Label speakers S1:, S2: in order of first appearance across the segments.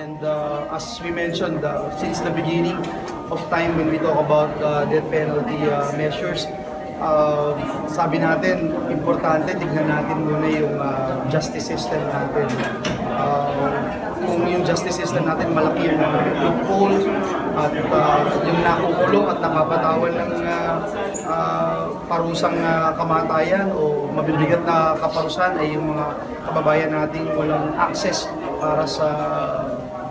S1: And as we mentioned, since the beginning of time when we talk about death penalty measures, sabi natin, importante tignan natin muna yung justice system natin. Kung yung justice system natin malaki yung loophole at yung nakukulong at nakapatawan ng parusang kamatayan o mabibigat na kaparusahan ay yung mga kababayan nating walang access para sa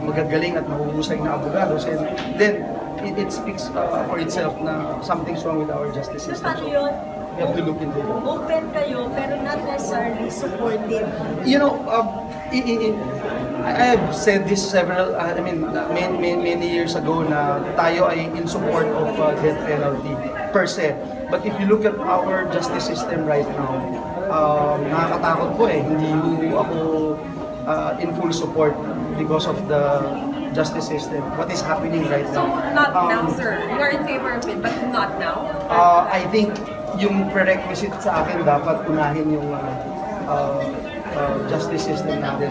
S1: magagaling at mahuhusay na abogados. And then, it speaks for itself na something's wrong with our justice system.
S2: Paano yun?
S1: We have to look into it.
S2: Open kayo, pero not necessarily supportive.
S1: You know, I have said this several, many years ago na tayo ay in support of death penalty per se. But if you look at our justice system right now, nakakatakot po eh. Hindi ako in full support because of the justice system. What is happening right
S3: So,
S1: now?
S3: not now, sir. You are in favor of it, but not now?
S1: I think yung prerequisite sa akin dapat unahin yung justice system natin.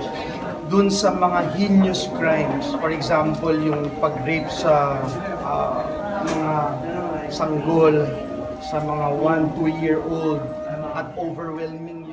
S1: Dun sa mga heinous crimes, for example, yung pag-rape sa mga sanggol, sa mga 1-2-year-old at overwhelming